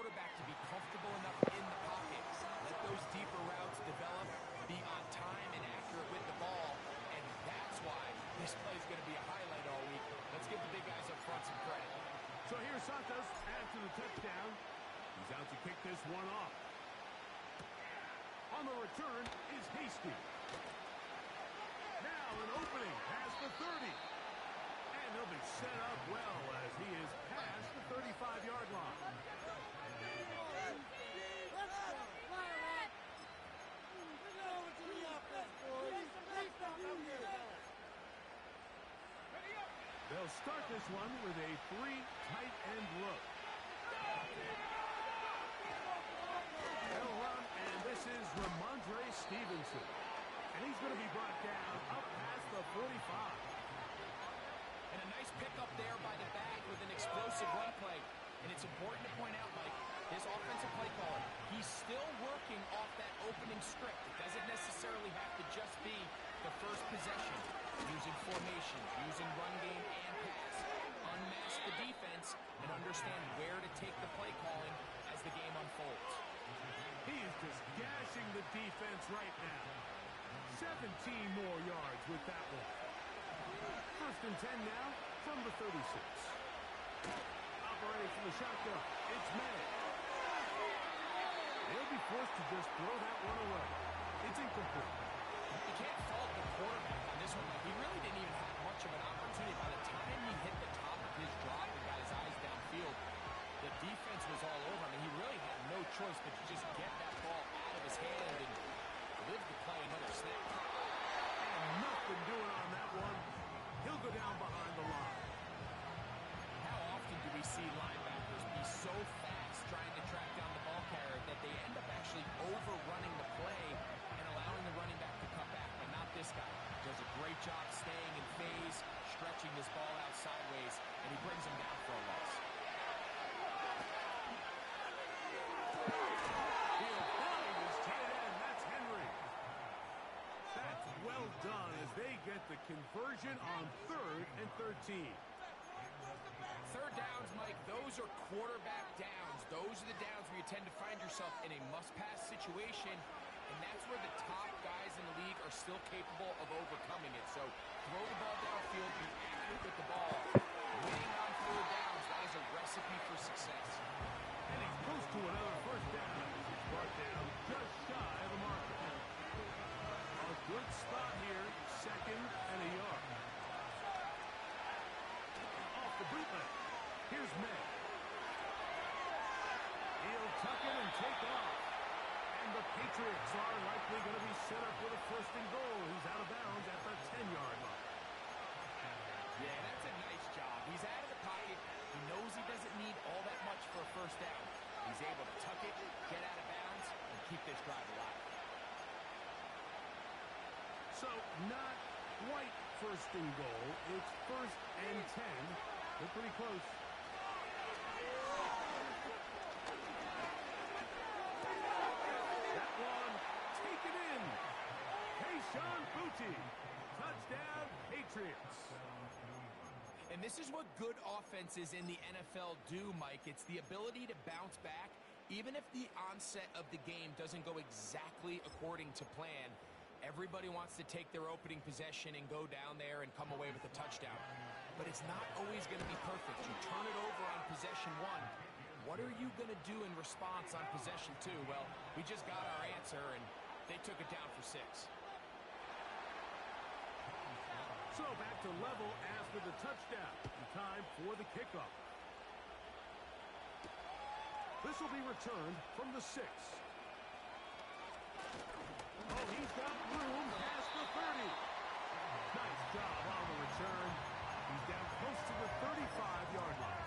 quarterback to be comfortable enough in the pocket. Let those deeper routes develop, be on time and accurate with the ball, and that's why this play is going to be a highlight all week. Let's give the big guys up front some credit. So here's Santos after the touchdown. He's out to kick this one off. On the return is Hasty. Now an opening past the 30. And he'll be set up well as he is past the 35-yard line. They'll start this one with a 3 tight end look. They'll run, and this is Ramondre Stevenson. And he's going to be brought down up past the 45. And a nice pickup there by the back with an explosive run play. And it's important to point out, Mike, this offensive play caller, he's still working off that opening script. It doesn't necessarily have to just be the first possession. Using formation, using run game and pass. Unmask the defense and understand where to take the play calling as the game unfolds. He is just gashing the defense right now. 17 more yards with that one. First and 10 now from the 36. Operating from the shotgun, it's May. They'll be forced to just throw that one away. It's incomplete. You can't fault the quarterback on this one. He really didn't even have much of an opportunity. By the time he hit the top of his drop and got his eyes downfield, the defense was all over him, and he really had no choice but to just get that ball out of his hand and live to play another snap. And nothing doing on that one. He'll go down behind the line. How often do we see linebackers be so fast trying to track down the ball carrier that they end up actually overrunning the play and allowing the running back to cut back? But not this guy. Does a great job staying in phase, stretching this ball out sideways, and he brings him down for a loss. He'll find his tight end. That's Henry. That's well done as they get the conversion on 3rd and 13. Third downs, Mike, those are quarterback downs. Those are the downs where you tend to find yourself in a must-pass situation, and that's where the top guys in the league are still capable of overcoming it. So throw the ball downfield, be accurate with the ball. Winning on third downs, that is a recipe for success. And he's close to another first down. He's brought down just shy of the marker. A good spot here, 2nd and a yard. Off the bootleg. Here's May. He'll tuck it and take off. And the Patriots are likely going to be set up with a 1st and goal. He's out of bounds at the 10-yard line. Yeah, that's a nice job. He's out of the pocket. He knows he doesn't need all that much for a first down. He's able to tuck it, get out of bounds, and keep this drive alive. So, not quite 1st and goal. It's 1st and 10. They're pretty close. That one, taken in. Kayshon Boutte. Touchdown, Patriots. And this is what good offenses in the NFL do, Mike. It's the ability to bounce back, even if the onset of the game doesn't go exactly according to plan. Everybody wants to take their opening possession and go down there and come away with a touchdown. But it's not always going to be perfect. You turn it over on possession 1. What are you going to do in response on possession 2? Well, we just got our answer, and they took it down for 6. So back to level after the touchdown. Time for the kickoff. This will be returned from the 6. Oh, he's got room past the 30. Nice job on the return. He's down close to the 35-yard line.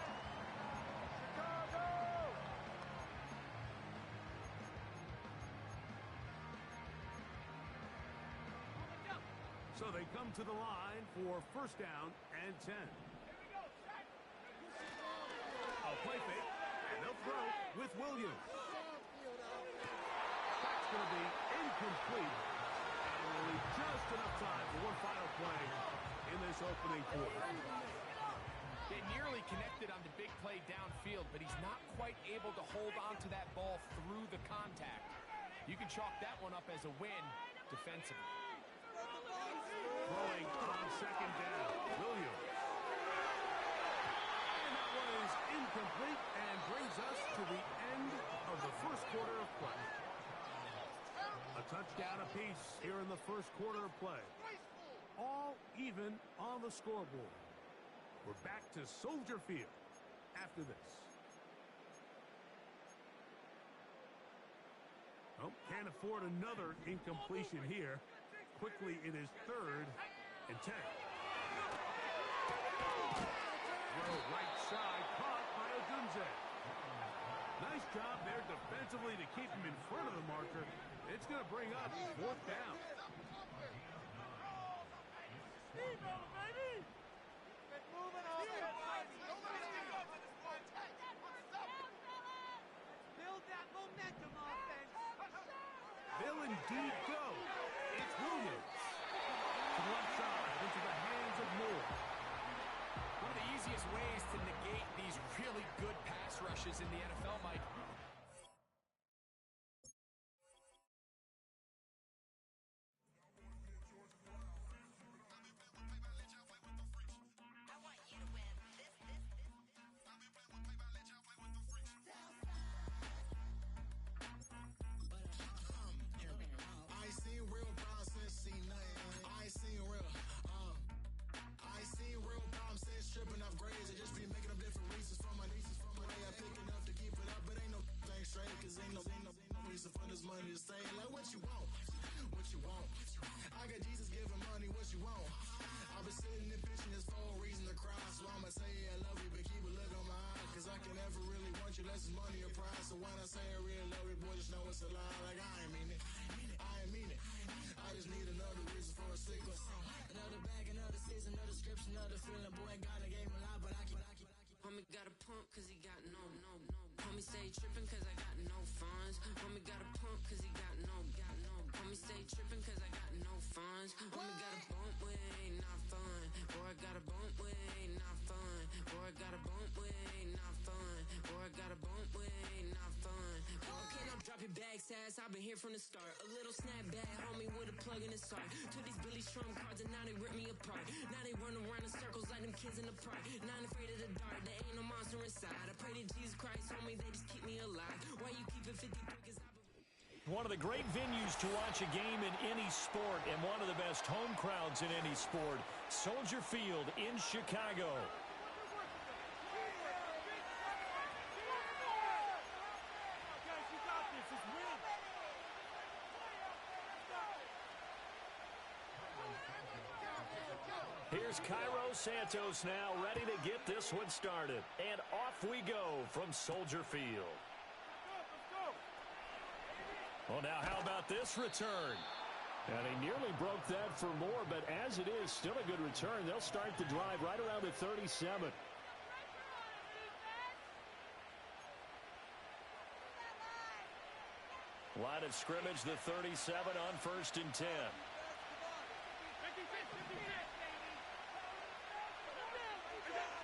So they come to the line for 1st down and 10. A play fake, and they'll throw with Williams. That's going to be incomplete. And we'll leave just enough time for one final play in this opening quarter. Yeah, They nearly connected on the big play downfield, but he's not quite able to hold on to that ball through the contact. You can chalk that one up as a win defensively. Throwing on second down, Williams. And that one is incomplete and brings us to the end of the first quarter of play. A touchdown apiece here in the first quarter of play. All even on the scoreboard. We're back to Soldier Field after this. Oh, can't afford another incompletion here. Quickly, it is 3rd and 10. Throw right side, caught by Odunze. Nice job there defensively to keep him in front of the marker. It's going to bring up 4th down. They'll indeed go. It's Williams. To the left side, into the hands of Moore. One of the easiest ways to negate these really good pass rushes in the NFL, Mike. Homie got a pump cause he got no. Homie stay trippin' cause I got no funds. Homie got a pump cause he got no. Homie stay trippin' cause I got no funds. Homie got a bump with ain't not fun. Boy, I got a bump with ain't not fun. Boy, I got a bump with ain't not fun. Boy, I got a bump with ain't not fun. Okay, now drop your bag, sass. I've been here from the start. A little snapback, homie, with a plug in his heart. Took these Billy Strum cards and now they rip me apart. Now they run around in circles like them kids in the park. Not afraid of the dark, there ain't no monster inside. I pray to Jesus Christ, homie, they just keep me alive. Why you keep it 53? Cause one of the great venues to watch a game in any sport and one of the best home crowds in any sport. Soldier Field in Chicago. Here's Cairo Santos now ready to get this one started. And off we go from Soldier Field. Well, now how about this return? And he nearly broke that for more, but as it is, still a good return. They'll start the drive right around the 37. Line of scrimmage, the 37 on 1st and 10.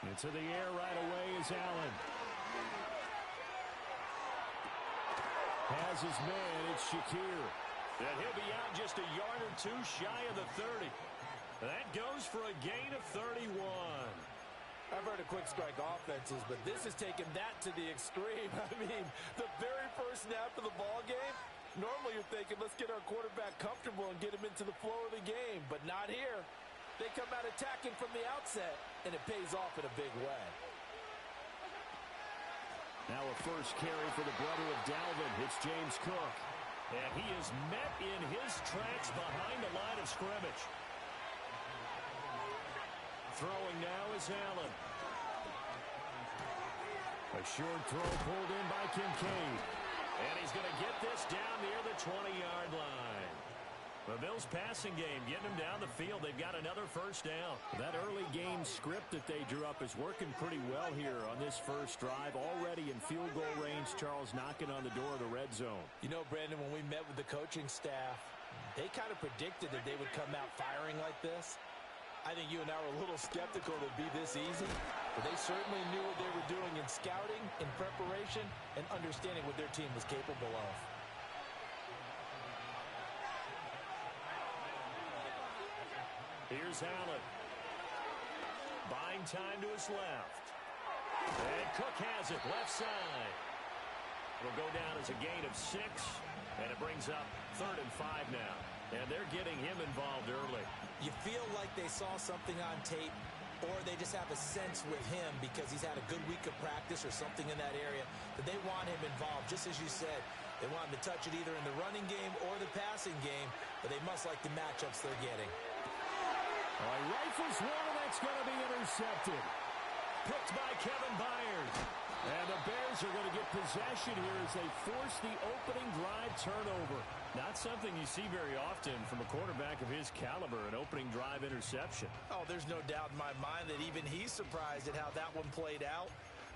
Into the air right away is Allen. Has his man, it's Shakir. And he'll be out just a yard or two shy of the 30. That goes for a gain of 31. I've heard of quick strike offenses, but this has taken that to the extreme. I mean, the very first snap of the ball game, normally you're thinking, let's get our quarterback comfortable and get him into the flow of the game, but not here. They come out attacking from the outset, and it pays off in a big way. Now a first carry for the brother of Dalvin. It's James Cook. And he is met in his tracks behind the line of scrimmage. Throwing now is Allen. A short throw pulled in by Kincaid. And he's going to get this down near the 20-yard line. The Bills' passing game getting them down the field. They've got another first down. That early game script that they drew up is working pretty well here on this first drive. Already in field goal range, Charles knocking on the door of the red zone. You know, Brandon, when we met with the coaching staff, they kind of predicted that they would come out firing like this. I think you and I were a little skeptical it would be this easy, but they certainly knew what they were doing in scouting, in preparation, and understanding what their team was capable of. Here's Allen. Buying time to his left. And Cook has it, left side. It'll go down as a gain of 6, and it brings up 3rd and 5 now. And they're getting him involved early. You feel like they saw something on tape, or they just have a sense with him because he's had a good week of practice or something in that area that they want him involved. Just as you said, they want him to touch it either in the running game or the passing game, but they must like the matchups they're getting. All right, rifles one, and that's going to be intercepted. Picked by Kevin Byers. And the Bears are going to get possession here as they force the opening drive turnover. Not something you see very often from a quarterback of his caliber, an opening drive interception. Oh, there's no doubt in my mind that even he's surprised at how that one played out.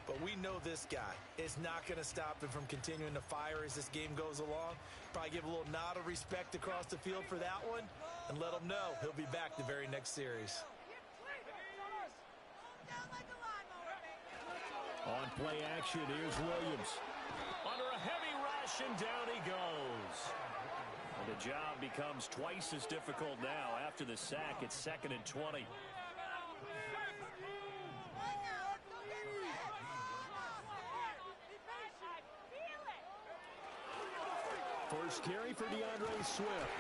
But we know this guy is not going to stop him from continuing to fire as this game goes along. Probably give a little nod of respect across the field for that one and let him know he'll be back the very next series. On play action, here's Williams. Under a heavy rush, and down he goes. And the job becomes twice as difficult now. After the sack, it's 2nd and 20. First carry for DeAndre Swift.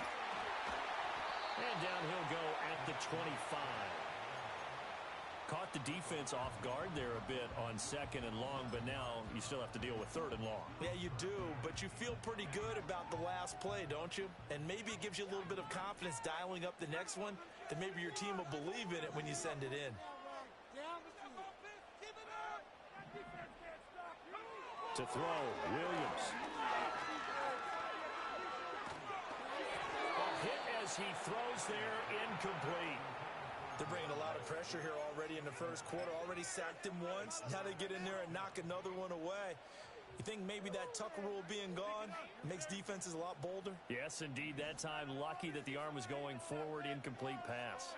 And down he'll go at the 25. Caught the defense off guard there a bit on 2nd and long, but now you still have to deal with 3rd and long. Yeah, you do, but you feel pretty good about the last play, don't you? And maybe it gives you a little bit of confidence dialing up the next one, that maybe your team will believe in it when you send it in. To throw, Williams. A hit as he throws there, incomplete. They're bringing a lot of pressure here already in the first quarter. Already sacked him once. Now they get in there and knock another one away. You think maybe that Tucker rule being gone makes defenses a lot bolder? Yes, indeed. That time, lucky that the arm was going forward. Incomplete pass.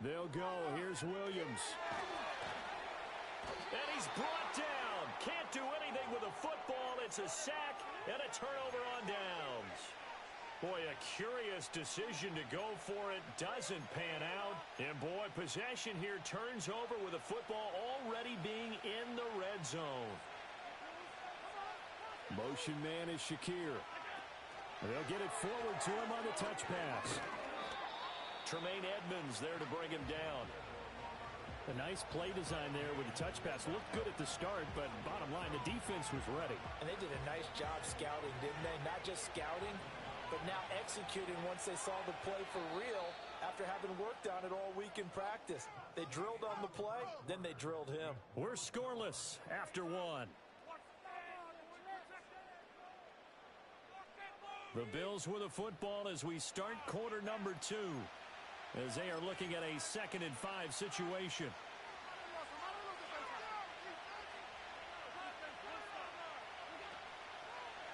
They'll go. Here's Williams. And he's brought down. Can't do anything with a football. It's a sack and a turnover on downs. Boy, a curious decision to go for it. Doesn't pan out. And boy, possession here turns over with a football already being in the red zone. Motion man is Shakir. They'll get it forward to him on the touch pass. Tremaine Edmonds there to bring him down. A nice play design there with the touch pass. Looked good at the start, but bottom line, the defense was ready. And they did a nice job scouting, didn't they? Not just scouting, but now executing once they saw the play for real after having worked on it all week in practice. They drilled on the play, then they drilled him. We're scoreless after one. The Bills with a football as we start quarter number 2. As they are looking at a 2nd and 5 situation.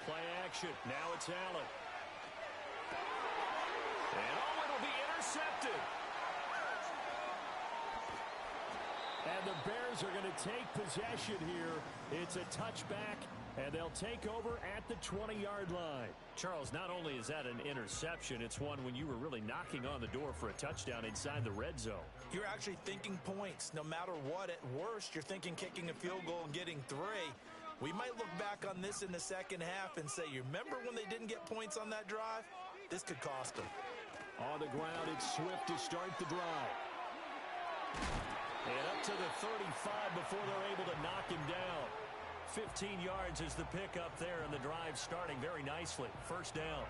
Play action. Now it's Allen. And it'll be intercepted. And the Bears are going to take possession here. It's a touchback, and they'll take over at the 20-yard line. Charles, not only is that an interception, it's one when you were really knocking on the door for a touchdown inside the red zone. You're actually thinking points. No matter what, at worst, you're thinking kicking a field goal and getting 3. We might look back on this in the second half and say, you remember when they didn't get points on that drive? This could cost them. On the ground, it's Swift to start the drive. And up to the 35 before they're able to knock him down. 15 yards is the pickup there, and the drive starting very nicely. First down.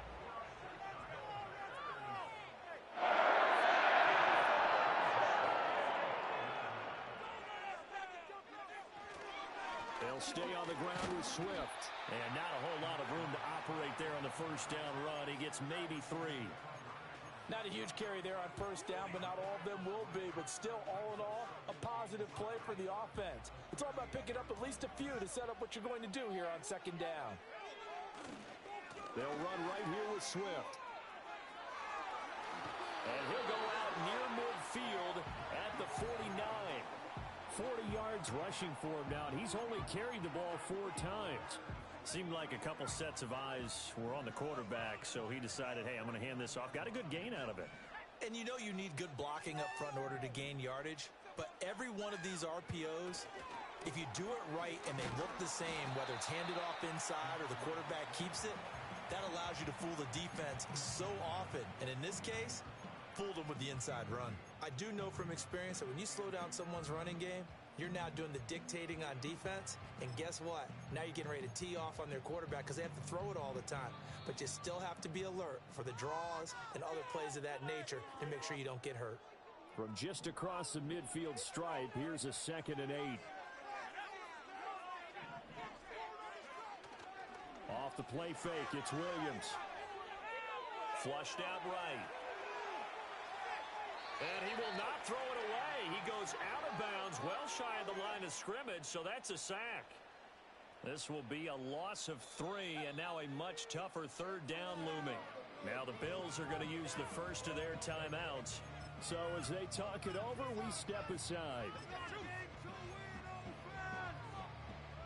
They'll stay on the ground with Swift. And not a whole lot of room to operate there on the first down run. He gets maybe 3. Not a huge carry there on first down, but not all of them will be. But still, all in all, a positive. positive play for the offense. It's all about picking up at least a few to set up what you're going to do here on second down. They'll run right here with Swift. And he'll go out near midfield at the 49. 40 yards rushing for him now. He's only carried the ball 4 times. Seemed like a couple sets of eyes were on the quarterback, so he decided, hey, I'm going to hand this off. Got a good gain out of it. And you know you need good blocking up front in order to gain yardage. But every one of these RPOs, if you do it right and they look the same, whether it's handed off inside or the quarterback keeps it, that allows you to fool the defense so often. And in this case, fooled them with the inside run. I do know from experience that when you slow down someone's running game, you're now doing the dictating on defense, and guess what? Now you're getting ready to tee off on their quarterback because they have to throw it all the time. But you still have to be alert for the draws and other plays of that nature to make sure you don't get hurt. From just across the midfield stripe, here's a 2nd and 8. Off the play fake, it's Williams. Flushed out right. And he will not throw it away. He goes out of bounds, well shy of the line of scrimmage, so that's a sack. This will be a loss of 3, and now a much tougher 3rd down looming. Now the Bills are going to use the first of their timeouts. So as they talk it over, we step aside.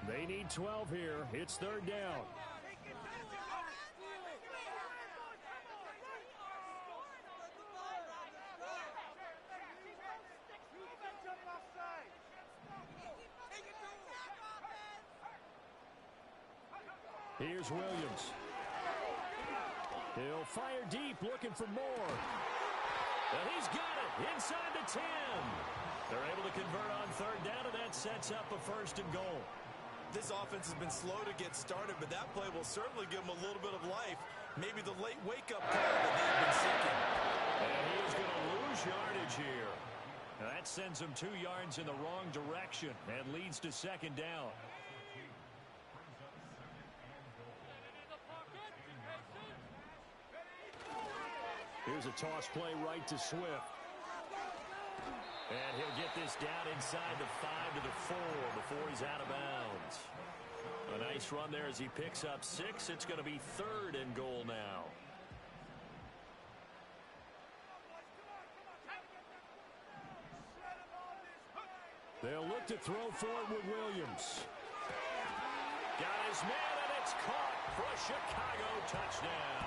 They need 12 here. It's 3rd down. Here's Williams. He'll fire deep, looking for more. And he's got it inside the 10. They're able to convert on 3rd down, and that sets up a 1st and goal. This offense has been slow to get started, but that play will certainly give them a little bit of life. Maybe the late wake-up call that they've been seeking. And he is going to lose yardage here. Now that sends him 2 yards in the wrong direction and leads to 2nd down. Here's a toss play right to Swift. And he'll get this down inside the 5 to the 4 before he's out of bounds. A nice run there as he picks up 6. It's going to be 3rd and goal now. They'll look to throw for it with Williams. Got his man, and it's caught for a Chicago touchdown.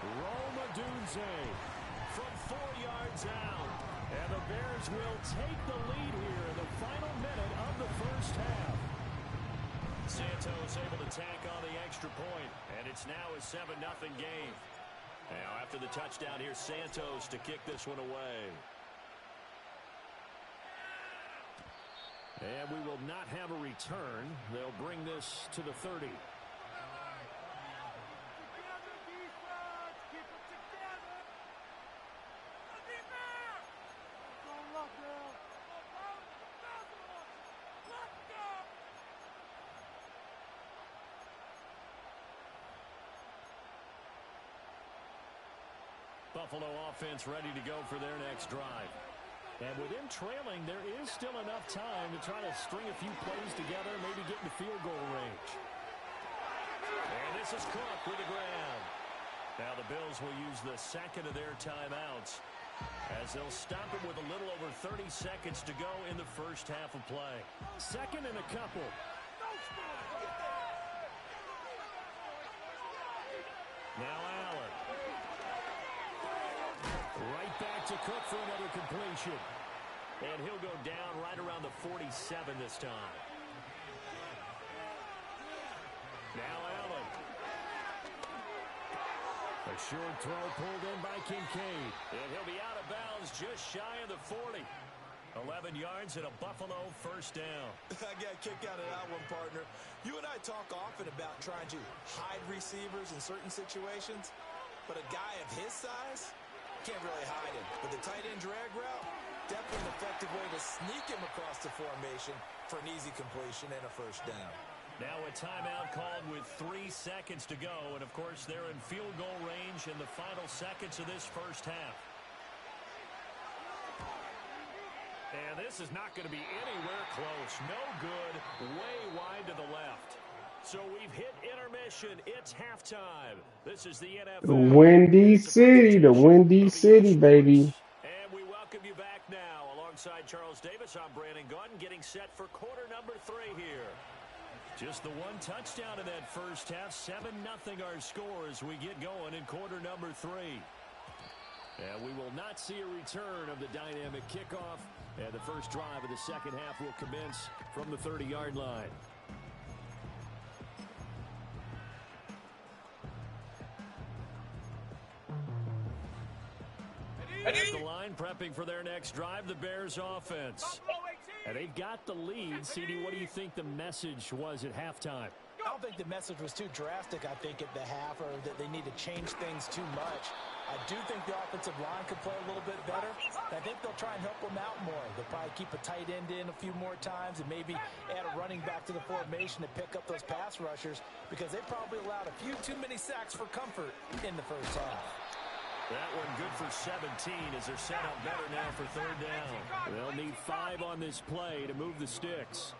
Roma Dunze from 4 yards out. And the Bears will take the lead here in the final minute of the 1st half. Santos able to tack on the extra point, and it's now a 7-0 game. Now after the touchdown, here's Santos to kick this one away. And we will not have a return. They'll bring this to the 30. Buffalo offense ready to go for their next drive. And with them trailing, there is still enough time to try to string a few plays together, maybe get into field goal range. And this is Cook with the ground. Now the Bills will use the 2nd of their timeouts as they'll stop it with a little over 30 seconds to go in the 1st half of play. 2nd and a couple. Now Allen. Right back to Cook for another completion. And he'll go down right around the 47 this time. Now Allen. A short throw pulled in by Kincaid. And he'll be out of bounds just shy of the 40. 11 yards and a Buffalo 1st down. I got a kick out of that one, partner. You and I talk often about trying to hide receivers in certain situations, but a guy of his size can't really hide him. With the tight end drag route, definitely an effective way to sneak him across the formation for an easy completion and a 1st down. Now a timeout called with 3 seconds to go, and of course they're in field goal range in the final seconds of this 1st half. And this is not going to be anywhere close. No good, way wide to the left. So we've hit intermission. It's halftime. This is the NFL. The Windy City, baby. And we welcome you back now. Alongside Charles Davis, I'm Brandon Gaudin, getting set for quarter number 3 here. Just the one touchdown in that first half. 7-0 our score as we get going in quarter number 3. And we will not see a return of the dynamic kickoff. And the first drive of the second half will commence from the 30-yard line. At the line, prepping for their next drive, the Bears offense. And they've got the lead. CD, what do you think the message was at halftime? I don't think the message was too drastic, I think, at the half, or that they need to change things too much. I do think the offensive line could play a little bit better. I think they'll try and help them out more. They'll probably keep a tight end in a few more times and maybe add a running back to the formation to pick up those pass rushers, because they probably allowed a few too many sacks for comfort in the first half. That one good for 17 as they're set up better now for third down. They'll need 5 on this play to move the sticks.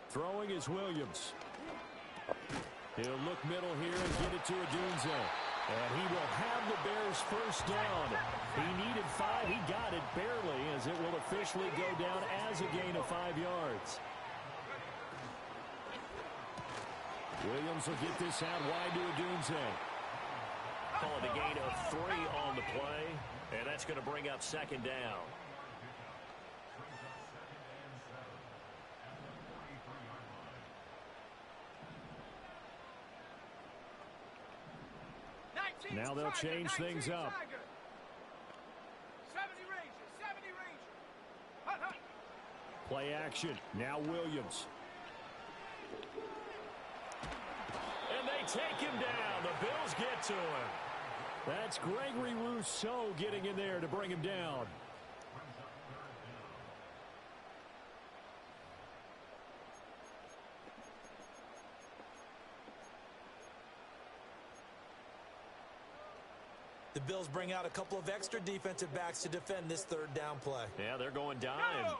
Throwing is Williams. He'll look middle here and get it to Odunze. And he will have the Bears first down. He needed 5. He got it barely, as it will officially go down as a gain of 5 yards. Williams will get this out wide to Odunze. Call it a gain of 3 on the play, and that's going to bring up second down. Now they'll change things up. Play action. Now Williams. And they take him down. The Bills get to him. That's Gregory Rousseau getting in there to bring him down. The Bills bring out a couple of extra defensive backs to defend this third down play. Yeah, they're going dime.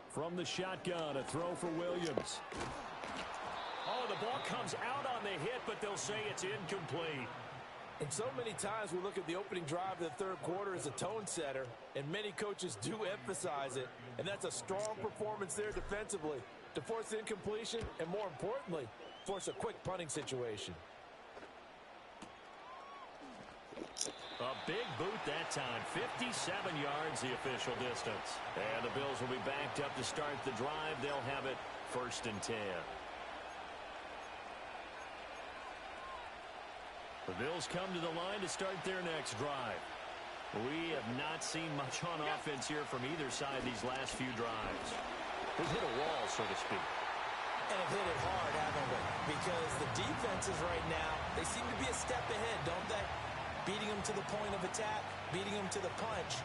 From the shotgun, a throw for Williams. Oh, the ball comes out on the hit, but they'll say it's incomplete. And so many times we look at the opening drive of the third quarter as a tone setter, and many coaches do emphasize it. And that's a strong performance there defensively to force incompletion and, more importantly, force a quick punting situation. A big boot that time. 57 yards the official distance. And the Bills will be backed up to start the drive. They'll have it 1st and 10. The Bills come to the line to start their next drive. We have not seen much on offense here from either side these last few drives. We've hit a wall, so to speak. And have hit it hard, haven't we? Because the defenses right now, they seem to be a step ahead, don't they? Beating them to the point of attack, beating them to the punch.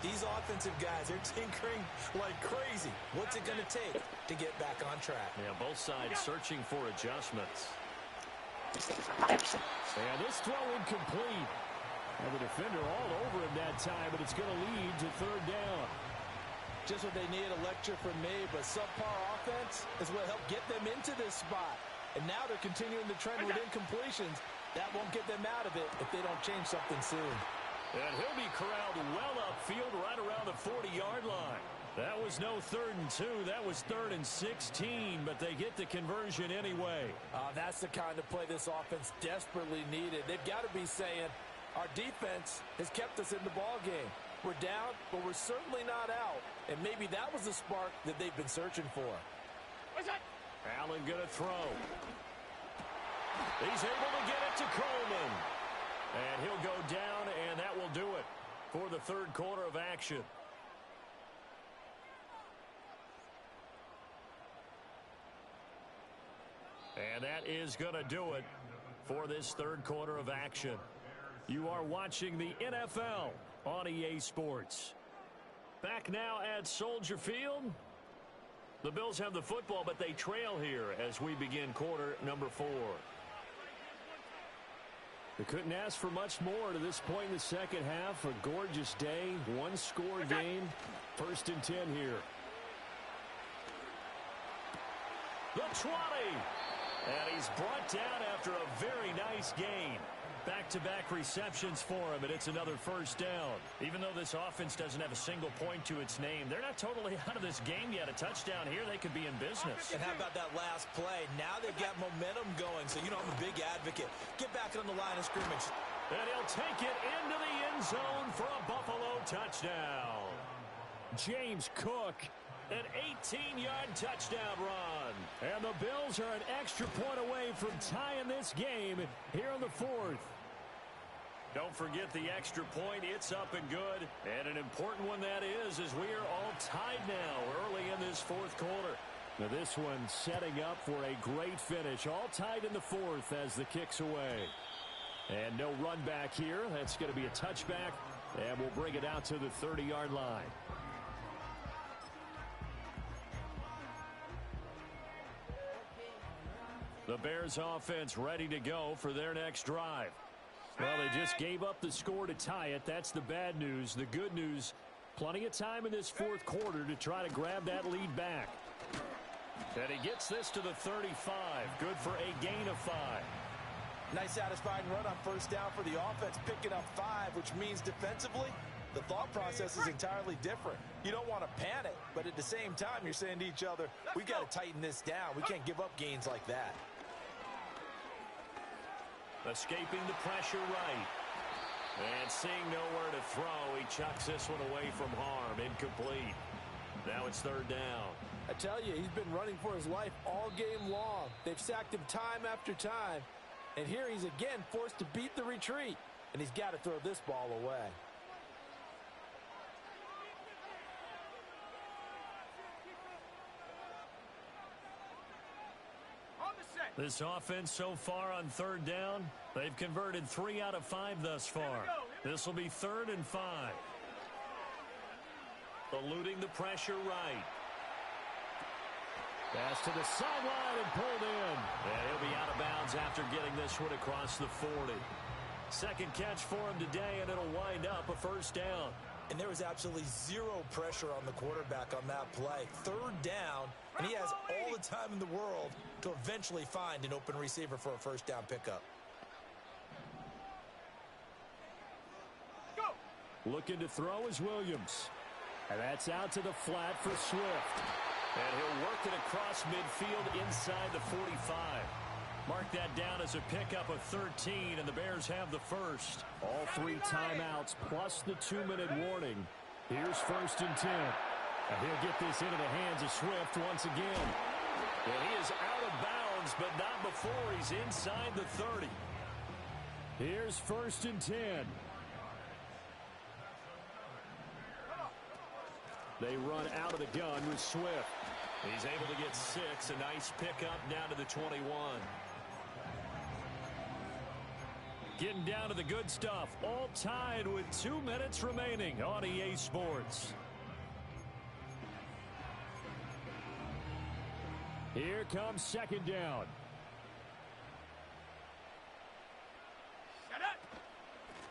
These offensive guys are tinkering like crazy. What's it going to take to get back on track? Yeah, both sides searching for adjustments. And this throw incomplete. And the defender all over him that time, but it's going to lead to third down. Just what they need, a lecture from me, but subpar offense is what helped get them into this spot. And now they're continuing the trend with incompletions. That won't get them out of it if they don't change something soon. And he'll be corralled well upfield right around the 40-yard line. That was no 3rd and 2. That was 3rd and 16, but they get the conversion anyway. That's the kind of play this offense desperately needed. They've got to be saying, our defense has kept us in the ball game. We're down, but we're certainly not out. And maybe that was the spark that they've been searching for. Allen going to throw. He's able to get it to Coleman. And he'll go down, and that will do it for the third quarter of action. And that is going to do it for this third quarter of action. You are watching the NFL on EA Sports. Back now at Soldier Field. The Bills have the football, but they trail here as we begin quarter number 4. We couldn't ask for much more to this point in the second half. A gorgeous day, one-score game. 1st and 10 here. The 20. And he's brought down after a very nice gain. Back-to-back receptions for him, and it's another first down. Even though this offense doesn't have a single point to its name, they're not totally out of this game yet. A touchdown here, they could be in business. And how about that last play? Now they've got momentum going, so I'm a big advocate. Get back on the line of scrimmage. And he'll take it into the end zone for a Buffalo touchdown. James Cook, an 18-yard touchdown run. And the Bills are an extra point away from tying this game here in the 4th. Don't forget the extra point. It's up and good. And an important one that is, as we are all tied now early in this 4th quarter. Now this one setting up for a great finish. All tied in the 4th as the kick's away. And no run back here. That's going to be a touchback. And we'll bring it out to the 30-yard line. The Bears offense ready to go for their next drive. Well, they just gave up the score to tie it. That's the bad news. The good news, plenty of time in this 4th quarter to try to grab that lead back. And he gets this to the 35. Good for a gain of 5. Nice satisfying run on first down for the offense, picking up 5, which means defensively, the thought process is entirely different. You don't want to panic, but at the same time, you're saying to each other, we've got to tighten this down. We can't give up gains like that. Escaping the pressure right. And seeing nowhere to throw, he chucks this one away from harm. Incomplete. Now it's 3rd down. I tell you, he's been running for his life all game long. They've sacked him time after time. And here he's again forced to beat the retreat. And he's got to throw this ball away. This offense so far on 3rd down, they've converted 3 out of 5 thus far. This will be 3rd and 5. Eluding the pressure right. Pass to the sideline and pulled in. And he'll be out of bounds after getting this one across the 40. Second catch for him today, and it'll wind up a first down. And there was absolutely zero pressure on the quarterback on that play. 3rd down, and he has all the time in the world to eventually find an open receiver for a first down pickup. Go! Looking to throw is Williams. And that's out to the flat for Swift. And he'll work it across midfield inside the 45. Mark that down as a pickup of 13, and the Bears have the first. All 3 timeouts plus the 2-minute warning. Here's 1st and 10. And he'll get this into the hands of Swift once again. And he is out of bounds, but not before he's inside the 30. Here's 1st and 10. They run out of the gun with Swift. He's able to get 6. A nice pickup down to the 21. Getting down to the good stuff. All tied with 2 minutes remaining on EA Sports. Here comes 2nd down.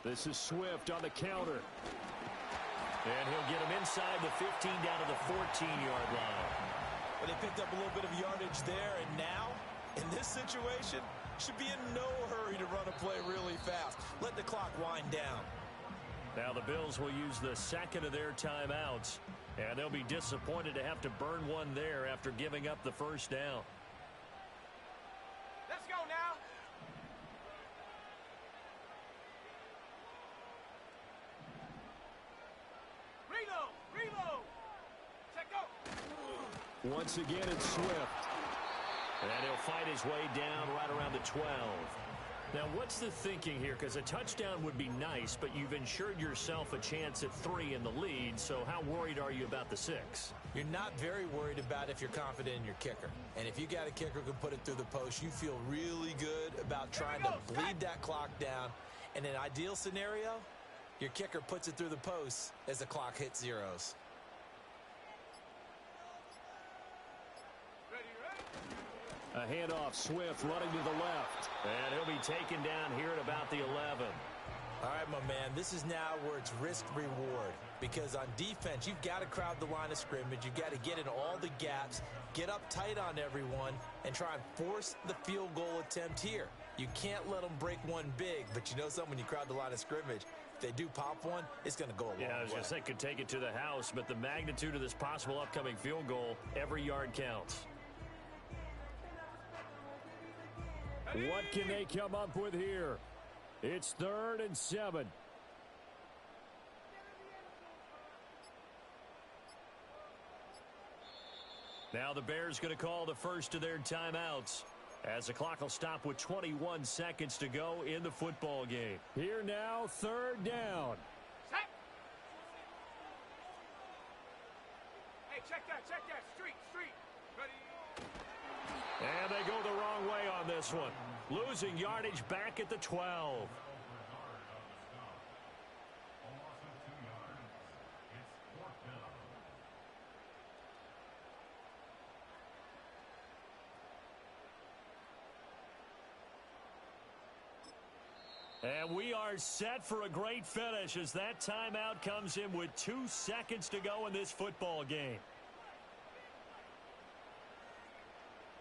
This is Swift on the counter. And he'll get him inside the 15 down to the 14-yard line. But they picked up a little bit of yardage there, and now, in this situation, should be in no hurry to run a play really fast. Let the clock wind down. Now the Bills will use the 2nd of their timeouts, and they'll be disappointed to have to burn one there after giving up the first down. Let's go now. Reload. Check go. Once again, it's Swift. And he'll fight his way down right around the 12. Now, what's the thinking here? Because a touchdown would be nice, but you've ensured yourself a chance at 3 in the lead, so how worried are you about the 6? You're not very worried about if you're confident in your kicker. And if you got a kicker who can put it through the post, you feel really good about trying to bleed that clock down. In an ideal scenario, your kicker puts it through the post as the clock hits zeros. A handoff, Swift running to the left. And he'll be taken down here at about the 11. All right, my man, this is now where it's risk-reward. Because on defense, you've got to crowd the line of scrimmage. You've got to get in all the gaps, get up tight on everyone, and try and force the field goal attempt here. You can't let them break one big, but you know something, when you crowd the line of scrimmage, if they do pop one, it's going to go a long way. Yeah, I was going to say could take it to the house, but the magnitude of this possible upcoming field goal, every yard counts. What can they come up with here? It's 3rd and 7. Now the Bears going to call the first of their timeouts, as the clock will stop with 21 seconds to go in the football game. Here now, 3rd down. Hey, check that, street. Ready? And they go the wrong way on this one. Losing yardage back at the 12. And we are set for a great finish as that timeout comes in with 2 seconds to go in this football game.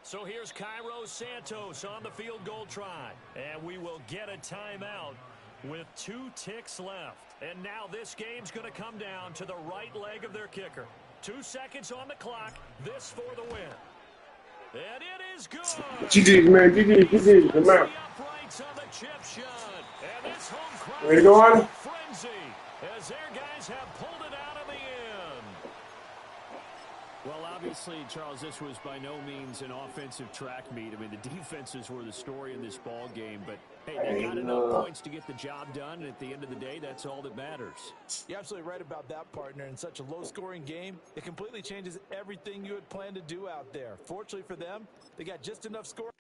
So here's Cairo Santos on the field goal try. And we will get a timeout with 2 ticks left. And now this game's going to come down to the right leg of their kicker. 2 seconds on the clock. This for the win. And it is good. GG, man. GG. Come out. On the chip shot. And this home crowd Ready to go on? frenzy as their guys have pulled it out in the end. Well, obviously, Charles, this was by no means an offensive track meet. I mean, the defenses were the story in this ball game, but hey, they got enough points to get the job done, and at the end of the day, that's all that matters. You're absolutely right about that, partner. In such a low-scoring game, it completely changes everything you had planned to do out there. Fortunately for them, they got just enough score.